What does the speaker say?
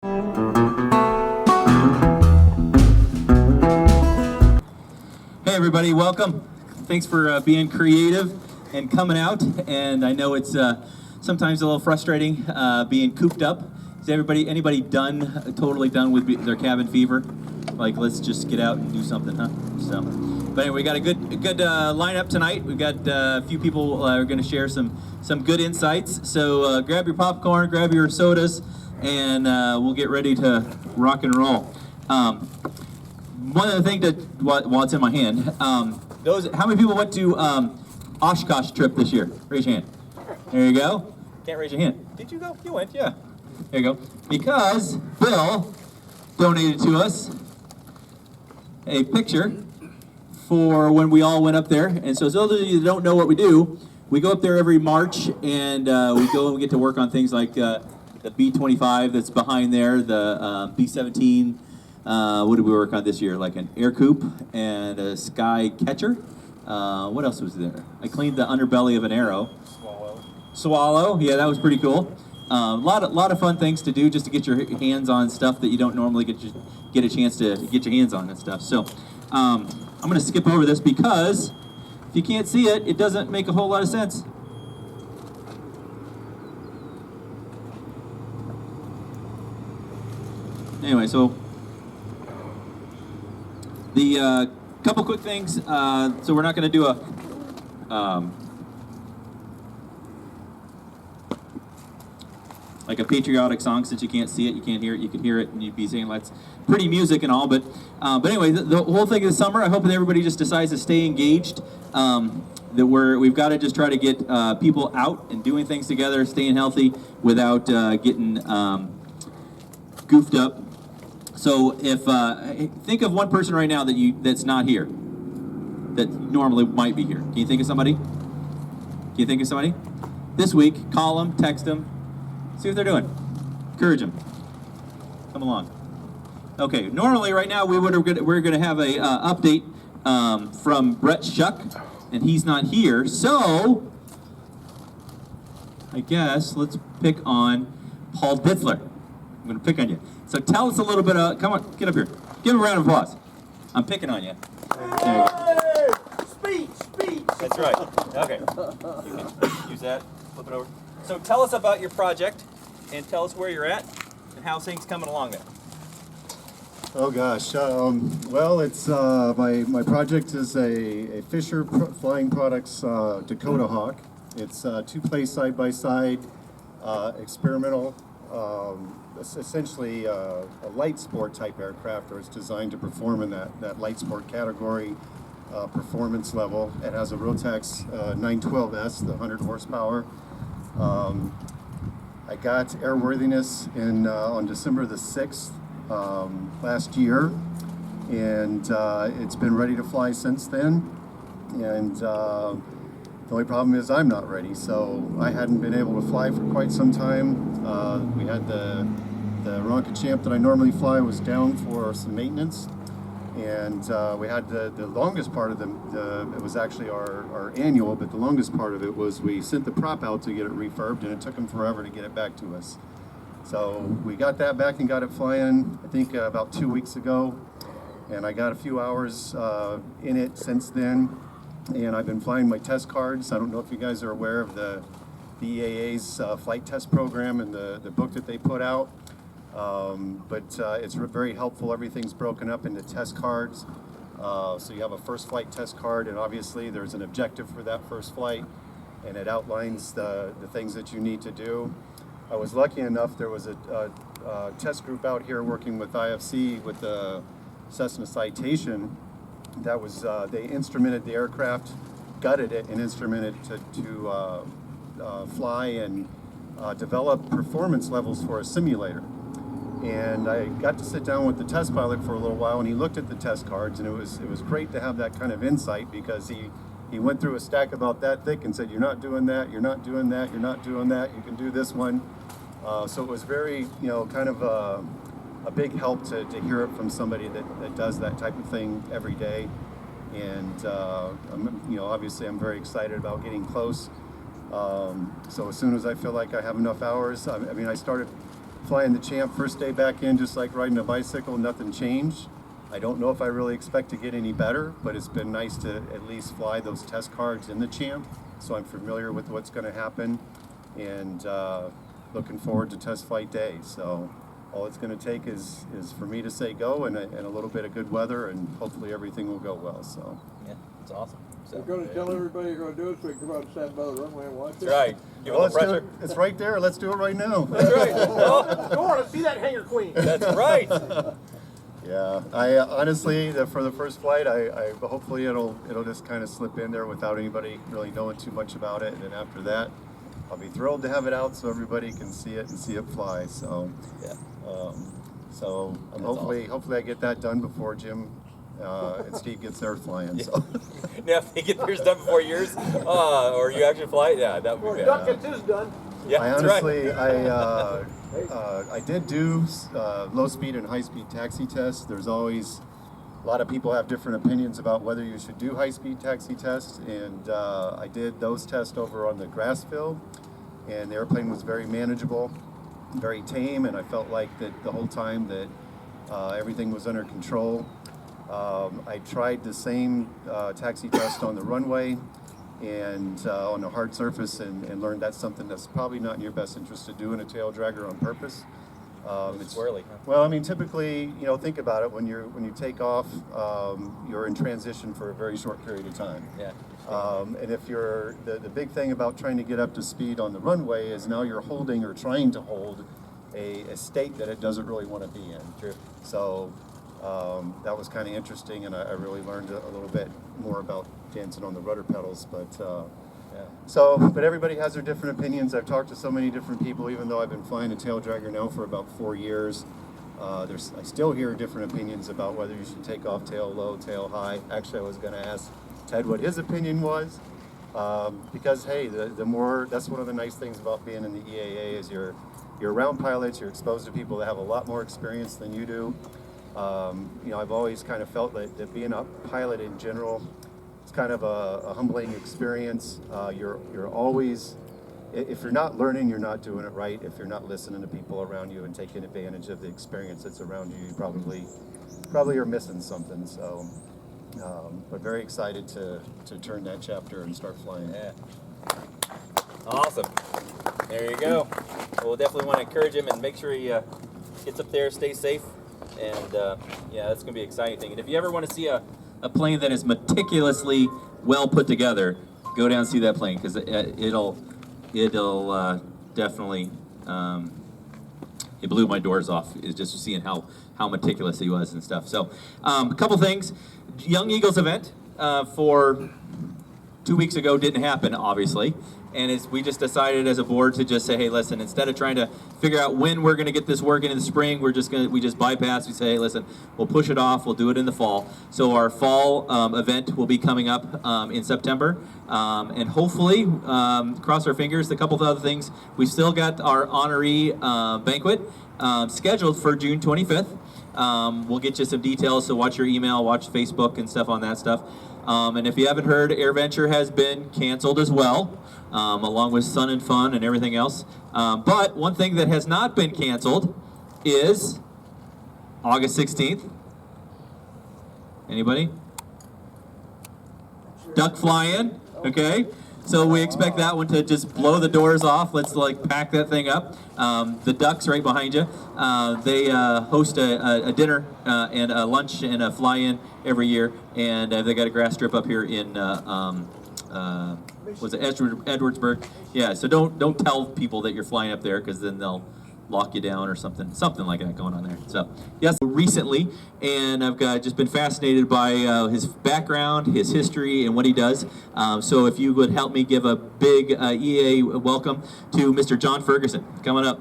Hey everybody, welcome. Thanks for being creative and coming out. And I know it's sometimes a little frustrating being cooped up. Is anybody totally done with their cabin fever? Like, let's just get out and do something, huh? So, but anyway, we got a good lineup tonight. We've got a few people who are going to share some good insights. So grab your popcorn, grab your sodas, and we'll get ready to rock and roll. One other thing while it's in my hand, how many people went to Oshkosh trip this year? Raise your hand. There you go. Can't raise your hand. Did you go? You went, yeah. There you go. Because Bill donated to us a picture for when we all went up there. And so those of you that don't know what we do, we go up there every March and we go and we get to work on things like the B-25 that's behind there, the B-17. What did we work on this year? Like an air coupe and a sky catcher. What else was there? I cleaned the underbelly of an arrow. Swallow. Yeah, that was pretty cool. Lot of fun things to do just to get your hands on stuff that you don't normally get a chance to get your hands on and stuff. So I'm going to skip over this because if you can't see it, it doesn't make a whole lot of sense. Anyway, so the couple quick things. So we're not going to do like a patriotic song since you can't see it, you can't hear it, you can hear it, and you'd be saying that's pretty music and all. But anyway, the whole thing this summer, I hope that everybody just decides to stay engaged. That we've got to just try to get people out and doing things together, staying healthy without getting goofed up. So if think of one person right now that's not here, that normally might be here. Can you think of somebody? Can you think of somebody? This week, call them, text them, see what they're doing. Encourage them. Come along. Okay. Normally, right now we're going to have a update from Brett Shuck, and he's not here. So I guess let's pick on Paul Ditzler. I'm going to pick on you. So tell us a little bit come on, get up here. Give him a round of applause. I'm picking on you. There you go. Speech! That's right. Okay. You can use that, flip it over. So tell us about your project and tell us where you're at and how things coming along there. Oh gosh, well, it's my project is a Fisher Flying Products Dakota Hawk. It's two-place side-by-side experimental, essentially a light sport type aircraft, or it's designed to perform in that light sport category performance level. It has a Rotax 912S, the 100 horsepower. I got airworthiness on December the 6th last year, and it's been ready to fly since then. And the only problem is I'm not ready, so I hadn't been able to fly for quite some time. We had the Ronca Champ that I normally fly was down for some maintenance, and we had the longest part of it was actually our annual, but the longest part of it was we sent the prop out to get it refurbed, and it took them forever to get it back to us. So we got that back and got it flying, I think about 2 weeks ago, and I got a few hours in it since then, and I've been flying my test cards. I don't know if you guys are aware of the EAA's flight test program and the book that they put out. But it's very helpful. Everything's broken up into test cards. So you have a first flight test card, and obviously there's an objective for that first flight, and it outlines the things that you need to do. I was lucky enough, there was a test group out here working with IFC with the Cessna Citation. That was, they instrumented the aircraft, gutted it, and instrumented to fly and develop performance levels for a simulator. And I got to sit down with the test pilot for a little while, and he looked at the test cards, and it was great to have that kind of insight, because he went through a stack about that thick and said, you're not doing that, you're not doing that, you're not doing that, you can do this one. So it was very, kind of a big help to hear it from somebody that does that type of thing every day. And obviously I'm very excited about getting close. So as soon as I feel like I have enough hours, I started flying the Champ first day back in, just like riding a bicycle, nothing changed. I don't know if I really expect to get any better, but it's been nice to at least fly those test cards in the Champ, so I'm familiar with what's going to happen, and looking forward to test flight day. So all it's going to take is for me to say go and a little bit of good weather, and hopefully everything will go well. So Yeah, it's awesome. So, You're going to tell everybody you're going to do it so we can come out and stand by the runway and watch it? that's right. Give well, a little let's do it. pressure. It's right there. Let's do it right now. That's right. Oh, Go on, let's see that hanger queen. that's right. Yeah, I honestly, for the first flight, I hopefully it'll just kind of slip in there without anybody really knowing too much about it, and then after that, I'll be thrilled to have it out so everybody can see it and see it fly. So, Yeah. so I'm hopefully I get that done before Jim and Steve gets theirs flying. So. Now, if they get theirs done before yours, or you actually fly, yeah, that would Or be Duck bad. gets his done. Yeah, I that's honestly, right. I did do low speed and high speed taxi tests. There's always a lot of people have different opinions about whether you should do high speed taxi tests, and I did those tests over on the Grassville, and the airplane was very manageable, very tame, and I felt like that the whole time that everything was under control. I tried the same taxi test on the runway and on a hard surface, and learned that's something that's probably not in your best interest to do in a tail dragger on purpose. It's swirly, huh? Well, I mean, typically, think about it. When you take off, you're in transition for a very short period of time. Yeah. And if you're the big thing about trying to get up to speed on the runway is now you're holding or trying to hold a state that it doesn't really want to be in. True. So that was kind of interesting, and I really learned a little bit more about dancing on the rudder pedals. But Yeah. but everybody has their different opinions. I've talked to so many different people, even though I've been flying a tail dragger now for about 4 years. I still hear different opinions about whether you should take off tail low, tail high. Actually, I was going to ask Ted what his opinion was, because hey, the more, that's one of the nice things about being in the EAA is you're around pilots, you're exposed to people that have a lot more experience than you do. I've always kind of felt that being a pilot in general, it's kind of a humbling experience. You're always, if you're not learning, you're not doing it right. If you're not listening to people around you and taking advantage of the experience that's around you, you probably are missing something. So, but very excited to turn that chapter and start flying. Yeah. Awesome. There you go. We'll definitely want to encourage him and make sure he gets up there, stays safe, and yeah, that's going to be an exciting thing. And if you ever want to see a plane that is meticulously well put together, go down and see that plane, because it'll definitely it blew my doors off, is just seeing how meticulous he was and stuff. So a couple things. Young Eagles event for 2 weeks ago didn't happen, obviously, and we just decided as a board to just say, hey, listen, instead of trying to figure out when we're going to get this working in the spring, we just bypass. We say, hey, listen, we'll push it off. We'll do it in the fall. So our fall event will be coming up in September, and hopefully, cross our fingers. A couple of other things. We've still got our honoree banquet scheduled for June 25th. We'll get you some details, so watch your email, watch Facebook and stuff on that stuff. And if you haven't heard, AirVenture has been canceled as well, along with Sun and Fun and everything else. But one thing that has not been canceled is August 16th. Anybody? Duck fly-in, okay? So we expect that one to just blow the doors off. Let's pack that thing up. The Ducks right behind you. They host a dinner and a lunch and a fly-in every year, and they got a grass strip up here in was it Edwardsburg? Yeah. So don't tell people that you're flying up there, because then they'll lock you down or something like that going on there. So yes, recently, and I've just been fascinated by his background, his history, and what he does. So if you would help me give a big EA welcome to Mr. John Ferguson. Coming up.